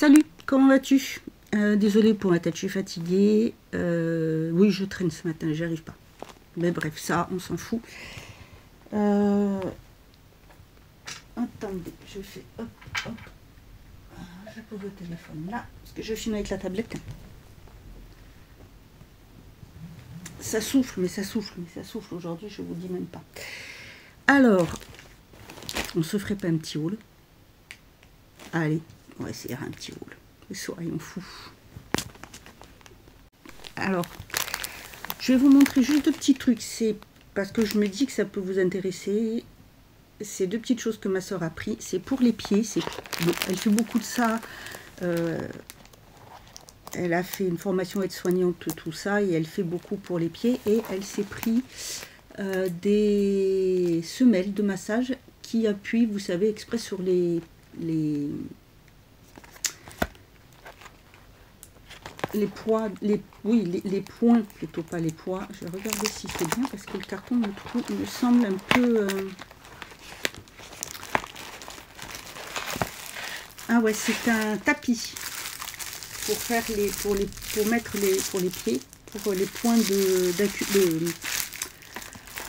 Salut, comment vas-tu? Désolée pour ma tête, je suis fatiguée. Oui, je traîne ce matin, j'y arrive pas. Mais bref, ça, on s'en fout. Attendez, je fais hop, hop. Je pose le téléphone là, parce que je filme avec la tablette. Ça souffle, mais ça souffle, mais ça souffle. Aujourd'hui, je vous dis même pas. Alors, on se ferait pas un petit haul? Allez, on va essayer un petit haul. Soyons fous. Alors, je vais vous montrer juste deux petits trucs. C'est parce que je me dis que ça peut vous intéresser. C'est deux petites choses que ma soeur a pris. C'est pour les pieds. Bon, elle fait beaucoup de ça. Elle a fait une formation aide-soignante, tout ça, et elle fait beaucoup pour les pieds. Et elle s'est pris des semelles de massage qui appuient, vous savez, exprès sur les poids, les points, plutôt pas les poids. Je vais regarder si c'est bien parce que le carton me semble un peu... Ah ouais, c'est un tapis pour faire pour mettre pour les pieds, pour les points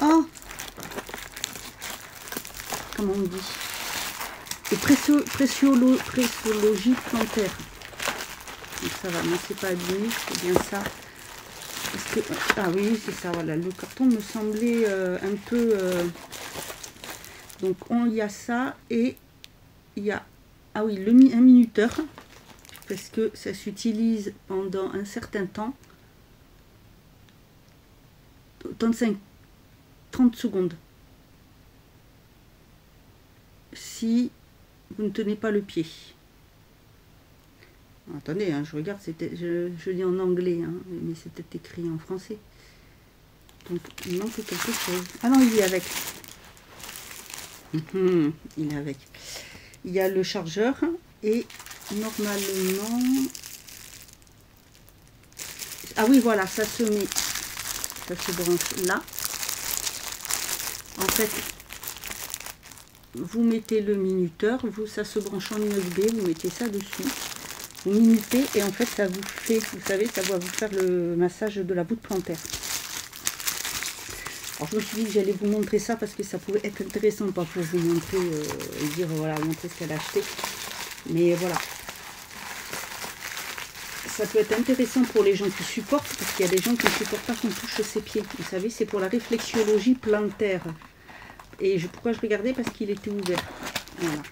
oh, comment on dit, de pressologie plantaire. Donc ça va, mais c'est pas abîmé, c'est bien ça. Parce que, ah oui, c'est ça, voilà, le carton me semblait un peu... donc il y a ça et il y a, ah oui, un minuteur, parce que ça s'utilise pendant un certain temps, 30 secondes. Si vous ne tenez pas le pied. Attendez, hein, je regarde, je lis en anglais, hein, mais c'était écrit en français. Donc il manque quelque chose. Ah non, il est avec. Il est avec. Il y a le chargeur et normalement... Ah oui, voilà, ça se branche là. En fait, vous mettez le minuteur, ça se branche en USB, vous mettez ça dessus. Vous minutez et en fait ça vous fait, vous savez, ça va vous faire le massage de la voûte plantaire. Alors je me suis dit que j'allais vous montrer ça parce que ça pouvait être intéressant, pas pour vous montrer et dire voilà, montrer ce qu'elle a acheté. Mais voilà. Ça peut être intéressant pour les gens qui supportent, parce qu'il y a des gens qui ne supportent pas qu'on touche ses pieds. Vous savez, c'est pour la réflexologie plantaire. Et pourquoi je regardais? Parce qu'il était ouvert. Voilà.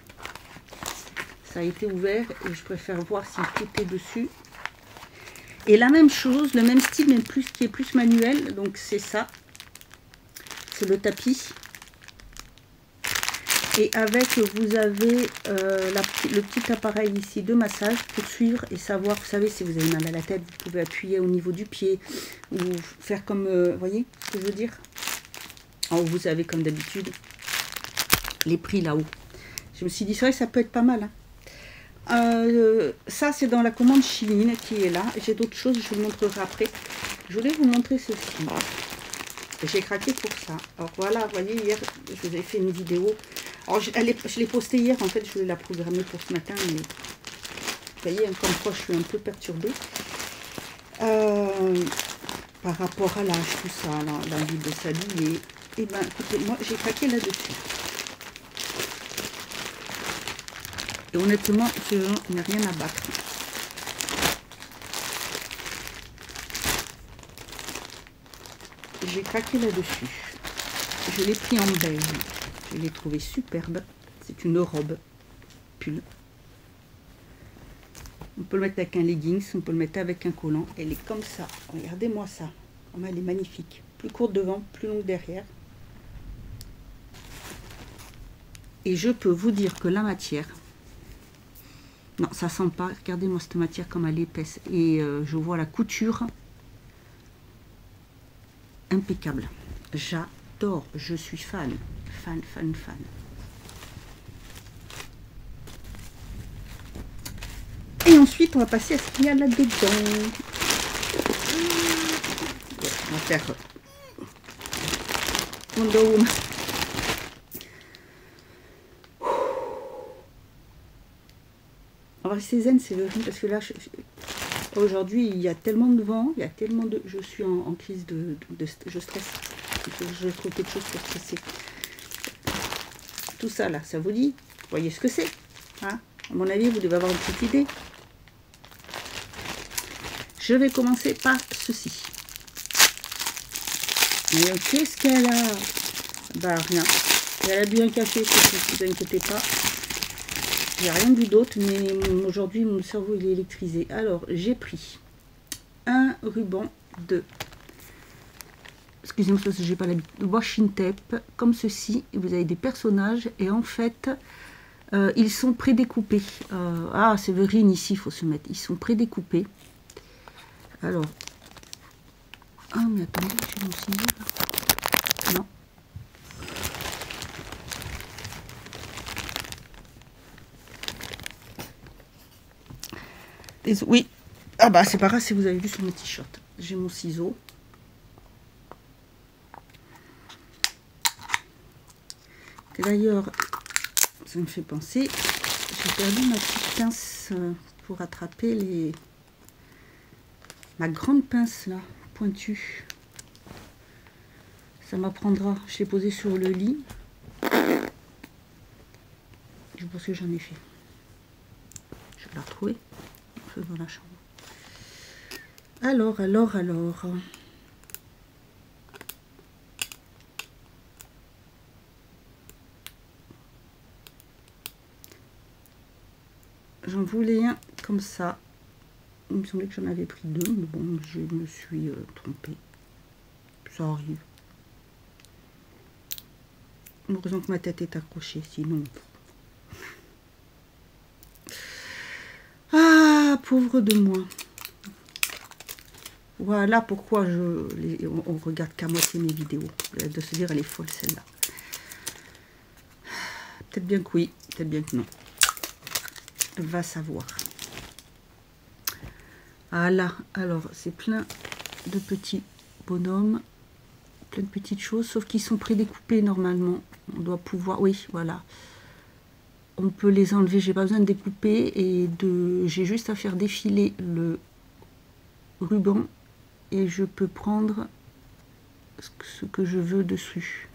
Ça a été ouvert et je préfère voir si tout est dessus. Et la même chose, le même style, mais qui est plus manuel. Donc c'est ça. C'est le tapis. Et avec, vous avez le petit appareil ici de massage pour suivre et savoir, vous savez, si vous avez mal à la tête, vous pouvez appuyer au niveau du pied ou faire comme, vous voyez ce que je veux dire? Alors, vous avez comme d'habitude les prix là-haut. Je me suis dit, c'est vrai que ça peut être pas mal, hein. Ça c'est dans la commande Shein qui est là. J'ai d'autres choses, je vous le montrerai après. Je voulais vous montrer ceci. J'ai craqué pour ça. Alors voilà, vous voyez, hier je vous ai fait une vidéo. Alors je l'ai postée hier, en fait je voulais la programmer pour ce matin, mais vous voyez, comme quoi je suis un peu perturbée par rapport à l'âge, tout ça, l'envie de s'habiller. Et ben écoutez, moi j'ai craqué là-dessus. Et honnêtement, ce genre, il n'y a rien à battre. J'ai craqué là-dessus. Je l'ai pris en beige. Je l'ai trouvé superbe. C'est une robe pull. On peut le mettre avec un leggings, on peut le mettre avec un collant. Elle est comme ça. Regardez-moi ça. Comment elle est magnifique. Plus courte devant, plus longue derrière. Et je peux vous dire que la matière... Non, ça sent pas. Regardez-moi cette matière comme elle est épaisse. Et je vois la couture impeccable. J'adore. Je suis fan. Fan. Et ensuite, on va passer à ce qu'il y a là-dedans. On va faire Wonder Woman. On va rester zen, c'est vrai, parce que là, aujourd'hui, il y a tellement de vent, il y a tellement de... Je suis en crise je stresse. Je trouve quelque chose pour stresser. Tout ça, là, ça vous dit? Vous voyez ce que c'est, hein? À mon avis, vous devez avoir une petite idée. Je vais commencer par ceci. Qu'est-ce qu'elle a? Bah, rien. Elle a bu un café, ne vous inquiétez pas. J'ai rien vu d'autre, mais aujourd'hui, mon cerveau il est électrisé. Alors, j'ai pris un ruban de... Excusez-moi parce que j'ai pas l'habitude. De washing tape, comme ceci. Vous avez des personnages et en fait, ils sont prédécoupés. Ah, Séverine, ici, il faut se mettre. Ils sont prédécoupés. Alors... Ah, mais attendez, j'ai mon ciseau là. Non. Oui. Ah bah, c'est pas grave si vous avez vu sur mon t-shirt. J'ai mon ciseau. D'ailleurs, ça me fait penser, j'ai perdu ma petite pince pour attraper ma grande pince là, pointue. Ça m'apprendra. Je l'ai posée sur le lit. Je pense que j'en ai fait. Je vais la retrouver. Je vais dans la chambre. Alors. J'en voulais un comme ça. Il me semblait que j'en avais pris deux, mais bon, je me suis trompée. Ça arrive. Heureusement que ma tête est accrochée, sinon... Ah, pauvre de moi. Voilà pourquoi on regarde qu'à moitié mes vidéos. De se dire, elle est folle celle-là. Peut-être bien que oui, peut-être bien que non. Va savoir. Voilà, alors c'est plein de petits bonhommes, plein de petites choses, sauf qu'ils sont prédécoupés normalement. On doit pouvoir, oui, voilà. On peut les enlever, j'ai pas besoin de découper et j'ai juste à faire défiler le ruban et je peux prendre ce que je veux dessus.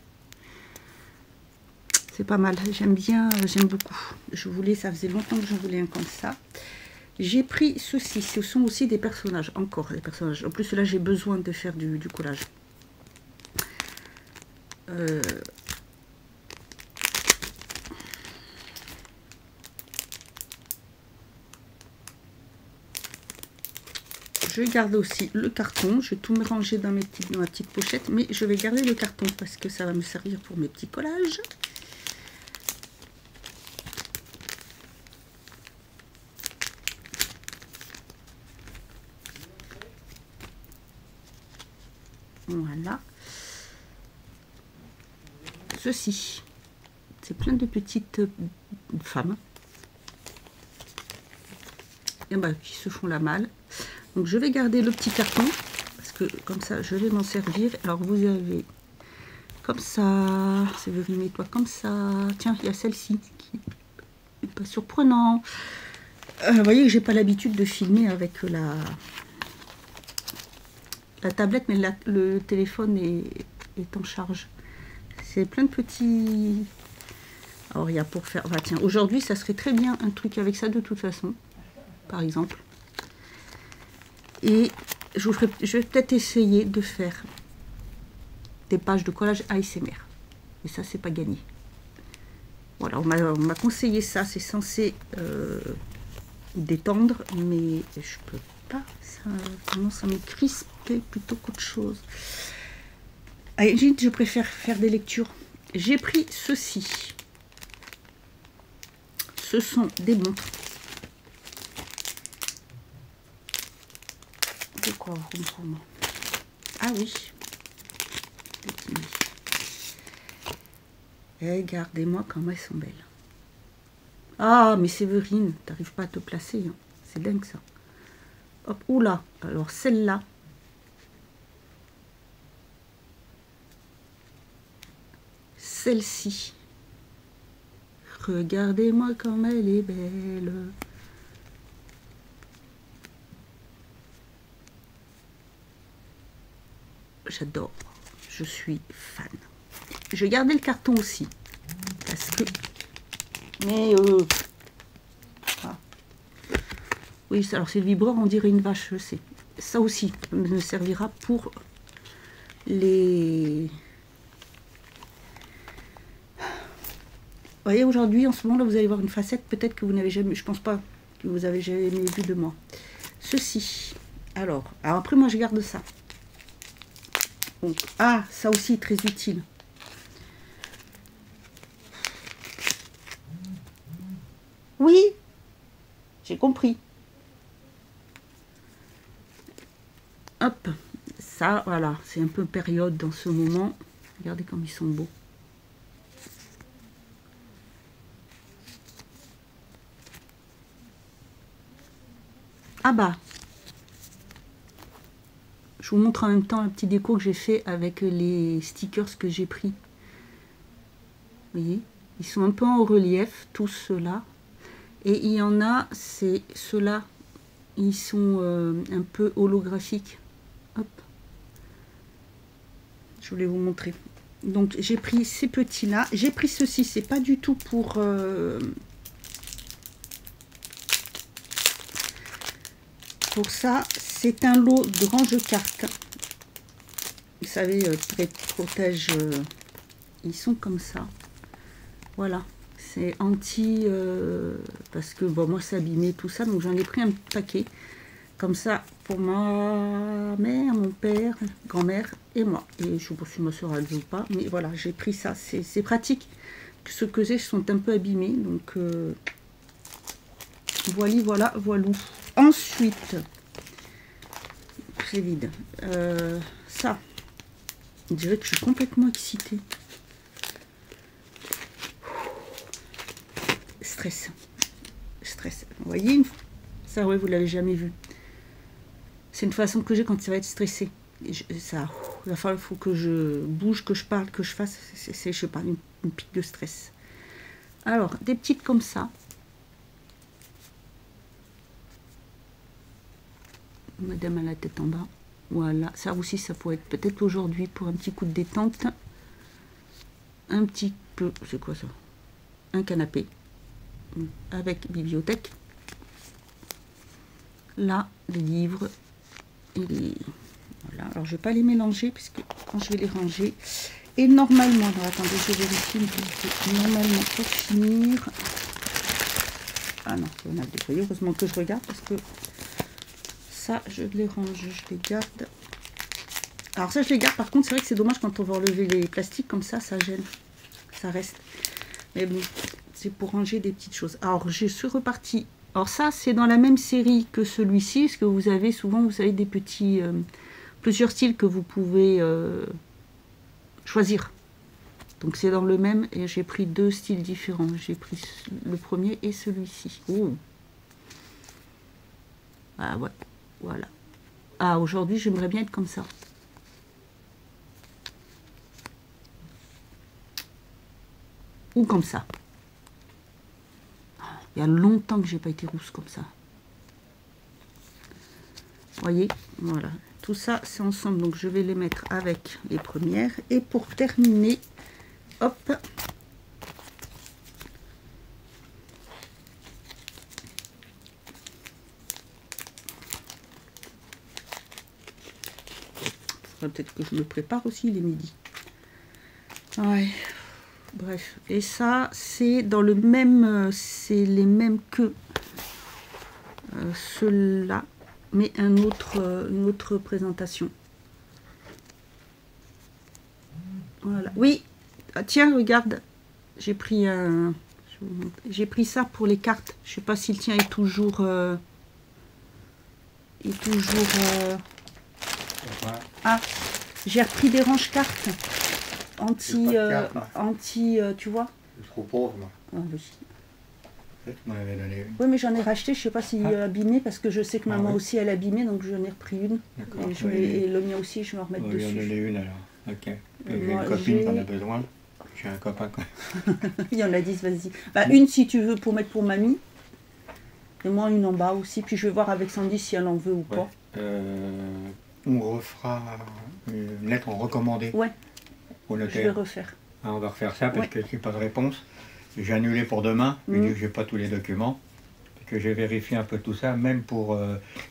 C'est pas mal, j'aime bien, j'aime beaucoup. Ça faisait longtemps que je voulais un comme ça. J'ai pris ceci, ce sont aussi des personnages, encore des personnages. En plus là j'ai besoin de faire du collage. Je vais garder aussi le carton, je vais tout mélanger dans ma petite pochette, mais je vais garder le carton parce que ça va me servir pour mes petits collages. Voilà. Ceci, c'est plein de petites femmes et ben, qui se font la malle. Donc je vais garder le petit carton parce que comme ça je vais m'en servir. Alors vous avez comme ça, Séverine, mets-toi comme ça. Tiens, il y a celle-ci qui n'est pas surprenant. Vous voyez que j'ai pas l'habitude de filmer avec la tablette, mais le téléphone est en charge. C'est plein de petits... Alors il y a pour faire... Bah, tiens, aujourd'hui ça serait très bien un truc avec ça de toute façon, par exemple. Et je vais peut-être essayer de faire des pages de collage ASMR. Mais ça, c'est pas gagné. Voilà, on m'a conseillé ça. C'est censé détendre, mais je peux pas. Ça commence à me crisper plutôt qu'autre chose. Allez, je préfère faire des lectures. J'ai pris ceci. Ce sont des montres. De quoi vous? Ah oui. Regardez-moi comment elles sont belles. Ah, mais Séverine, t'arrives pas à te placer. Hein. C'est dingue ça. Hop, oula. Alors celle-là. Celle-ci. Regardez-moi comme elle est belle. j'adore. Je suis fan. Je gardais le carton aussi. Parce que... Mais... Ah. Oui, alors c'est le vibreur, on dirait une vache, je sais. Ça aussi me servira pour les... Vous voyez, aujourd'hui, en ce moment, là, vous allez voir une facette, peut-être que vous n'avez jamais... Je pense pas que vous avez jamais vu de moi. Ceci. Alors après, moi, je garde ça. Donc, ah, ça aussi, très utile. Oui, j'ai compris. Hop, ça, voilà, c'est un peu période dans ce moment. Regardez comme ils sont beaux. Ah bah, je vous montre en même temps la petite déco que j'ai fait avec les stickers que j'ai pris. Vous voyez, ils sont un peu en relief, tous ceux-là. Et il y en a, c'est ceux-là, ils sont un peu holographiques. Hop. Je voulais vous montrer. Donc j'ai pris ces petits-là. J'ai pris ceci, c'est pas du tout pour... Pour ça, c'est un lot de range-cartes. Vous savez, protège... ils sont comme ça. Voilà. C'est anti... parce que, bon, moi, c'est abîmé, tout ça. Donc, j'en ai pris un paquet. Comme ça, pour ma mère, mon père, grand-mère et moi. Et je sais pas si ma soeur, elle veut ou pas. Mais voilà, j'ai pris ça. C'est pratique. Ceux que j'ai sont un peu abîmés. Donc, voilà, voilou. Ensuite, c'est vide. Ça, on dirait que je suis complètement excitée. Stress. Vous voyez, ça, ouais, vous l'avez jamais vu. C'est une façon que j'ai quand ça va être stressé. Ça, il va falloir, faut que je bouge, que je parle, que je fasse. C'est je sais pas, une pique de stress. Alors, des petites comme ça. Madame à la tête en bas. Voilà, ça aussi, ça pourrait être peut-être aujourd'hui pour un petit coup de détente. Un petit peu, c'est quoi ça? Un canapé avec bibliothèque. Là, les livres. Et les... Voilà, alors je vais pas les mélanger puisque quand je vais les ranger. Et normalement, alors attendez, je vérifie. Normalement, pour finir. Ah non, on a déployé. Heureusement que je regarde parce que ça, je les range, je les garde. Alors ça, je les garde. Par contre, c'est vrai que c'est dommage quand on va enlever les plastiques comme ça gêne. Ça reste. Mais bon, c'est pour ranger des petites choses. Alors, je suis repartie. Alors ça, c'est dans la même série que celui-ci, parce que vous avez souvent, vous savez, des petits... plusieurs styles que vous pouvez choisir. Donc c'est dans le même, et j'ai pris deux styles différents. J'ai pris le premier et celui-ci. Oh. Ah ouais, voilà. Ah, aujourd'hui, j'aimerais bien être comme ça. Ou comme ça. Il y a longtemps que j'ai pas été rousse comme ça. Vous voyez, voilà. Tout ça, c'est ensemble. Donc, je vais les mettre avec les premières. Et pour terminer, hop. Peut-être que je me prépare aussi les midis. Ouais. Bref, et ça, c'est dans le même, c'est les mêmes que ceux-là, mais une autre présentation. Voilà. Oui, ah, tiens, regarde, j'ai pris ça pour les cartes. Je sais pas si le tien est toujours, Ah, j'ai repris des ranges cartes. Anti, tu vois. Je suis trop pauvre, moi. Ah, oui. Peut-être que tu m'en avais donné une. Oui, mais j'en ai racheté, je sais pas si abîmé, parce que je sais que maman aussi elle est abîmée, donc j'en ai repris une. Et le mien aussi, je vais en remettre dessus. Il y en a une alors. Ok. J'ai une copine qui en a besoin. J'ai un copain. Il y en a 10, vas-y. Bah, une si tu veux pour mettre pour mamie. Et moi une en bas aussi. Puis je vais voir avec Sandy si elle en veut ou pas. on refera une lettre en recommandé Ouais, au notaire. je vais refaire. Ah, on va refaire ça parce que j'ai pas de réponse. J'ai annulé pour demain, j'ai dit que j'ai pas tous les documents. Que j'ai vérifié un peu tout ça, même pour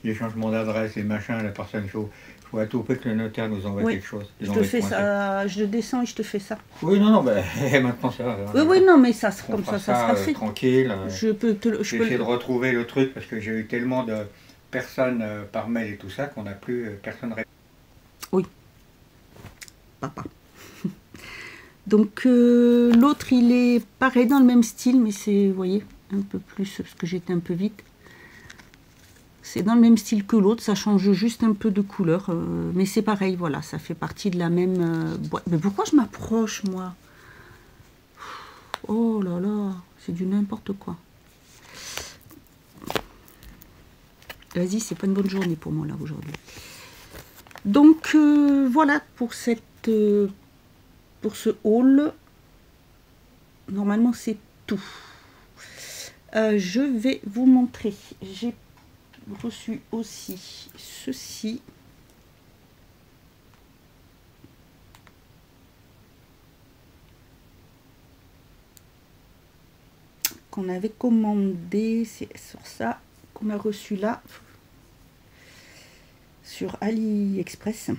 les changements d'adresse, les machins, la personne, il faut à tout prix que le notaire nous envoie quelque chose. Je te fais ça, je descends et je te fais ça. Oui, non, ben, maintenant ça va. Oui, non, mais ça, comme ça sera fait. Tranquille. Je peux essayer de retrouver le truc parce que j'ai eu tellement de personnes par mail et tout ça qu'on n'a plus personne. Oui. Papa. Donc l'autre, il est pareil dans le même style, mais c'est, vous voyez, un peu plus, parce que j'étais un peu vite. C'est dans le même style que l'autre, ça change juste un peu de couleur, mais c'est pareil, voilà, ça fait partie de la même boîte. Mais pourquoi je m'approche, moi? Oh là là, c'est du n'importe quoi. Vas-y, c'est pas une bonne journée pour moi, là, aujourd'hui. Donc, voilà, pour ce haul. Normalement, c'est tout. Je vais vous montrer. J'ai reçu aussi ceci. Qu'on avait commandé, c'est sur ça qu'on a reçu là, sur AliExpress.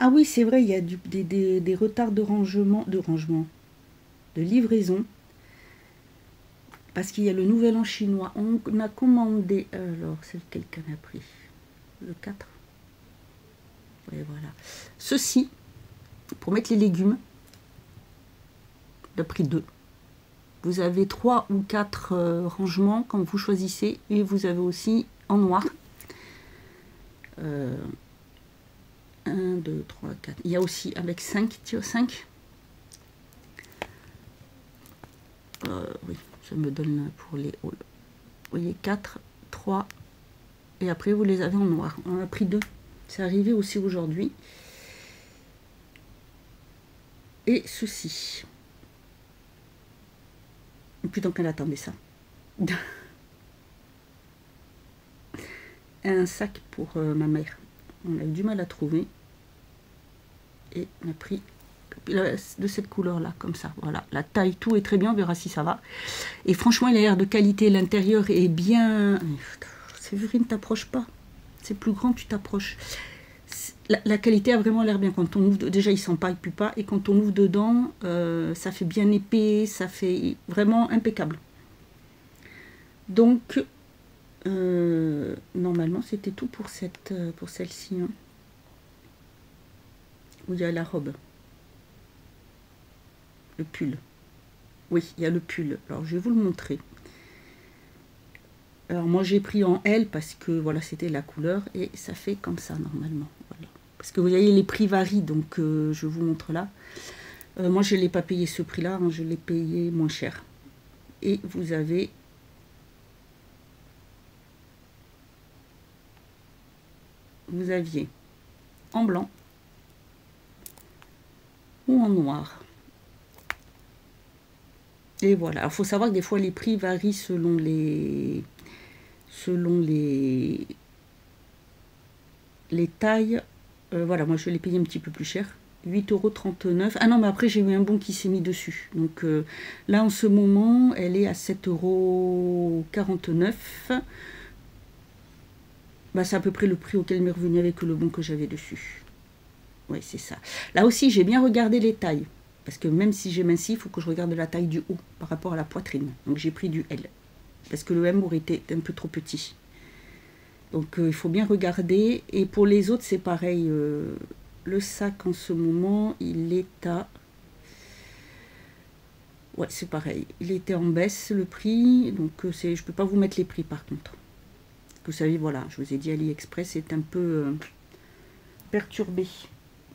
Ah oui, c'est vrai, il y a des retards de rangement, de livraison. Parce qu'il y a le nouvel an chinois. On a commandé, alors c'est lequel qu'on a pris? Le 4. Oui, voilà. Ceci, pour mettre les légumes, le prix 2. Vous avez 3 ou 4 rangements quand vous choisissez. Et vous avez aussi en noir. 1, 2, 3, 4. Il y a aussi avec 5, 5. Oui, ça me donne pour les hauls. Vous voyez, 4, 3. Et après, vous les avez en noir. On a pris 2. C'est arrivé aussi aujourd'hui. Et ceci. Putain qu'elle attendait ça. Un sac pour ma mère. On a eu du mal à trouver. Et on a pris de cette couleur-là, comme ça. Voilà. La taille, tout est très bien. On verra si ça va. Et franchement, il a l'air de qualité. L'intérieur est bien... Séverine, t'approche pas. C'est plus grand, tu t'approches. La qualité a vraiment l'air bien. Quand on ouvre... Déjà, il sent pas, il pue pas. Et quand on ouvre dedans, ça fait bien épais. Ça fait vraiment impeccable. Donc... normalement c'était tout pour celle-ci, hein. Où il y a la robe, le pull. Oui, il y a le pull. Alors je vais vous le montrer. Alors moi j'ai pris en L parce que voilà, c'était la couleur et ça fait comme ça normalement. Voilà. Parce que vous voyez, les prix varient, donc je vous montre là. Moi je ne l'ai pas payé ce prix là, hein, je l'ai payé moins cher. Et vous avez aviez en blanc ou en noir. Et voilà. Il faut savoir que des fois les prix varient selon les tailles. Voilà, moi je l'ai payé un petit peu plus cher. 8,39 €. Ah non, mais après j'ai eu un bon qui s'est mis dessus. Donc là en ce moment, elle est à 7,49 €. Bah, c'est à peu près le prix auquel m'est revenu avec le bon que j'avais dessus. Oui, c'est ça. Là aussi, j'ai bien regardé les tailles. Parce que même si j'ai minci, il faut que je regarde la taille du haut par rapport à la poitrine. Donc j'ai pris du L. Parce que le M aurait été un peu trop petit. Donc il faut bien regarder. Et pour les autres, c'est pareil. Le sac en ce moment, il est à... Ouais, c'est pareil. Il était en baisse, le prix. Donc je ne peux pas vous mettre les prix par contre. Vous savez, voilà, je vous ai dit, AliExpress est un peu perturbé.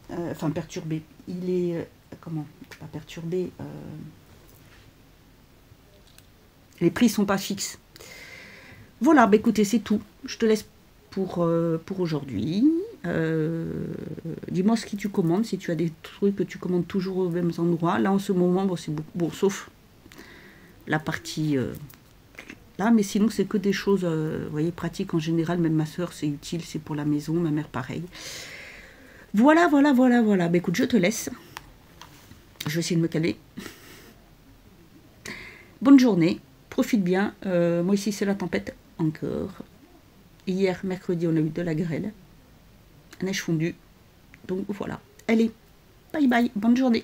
Enfin, perturbé. Il est... comment? Pas perturbé. Les prix sont pas fixes. Voilà, bah écoutez, c'est tout. Je te laisse pour aujourd'hui. Dis-moi ce que tu commandes, si tu as des trucs que tu commandes toujours aux mêmes endroits. Là, en ce moment, bon, c'est bon, sauf la partie là, mais sinon c'est que des choses, vous voyez, pratiques en général. Même ma soeur, c'est utile, c'est pour la maison, ma mère pareil. Voilà. Bah écoute, je te laisse. Je vais essayer de me calmer. Bonne journée, profite bien. Moi ici c'est la tempête encore. Hier, mercredi, on a eu de la grêle. Neige fondue. Donc voilà. Allez, bye bye, bonne journée.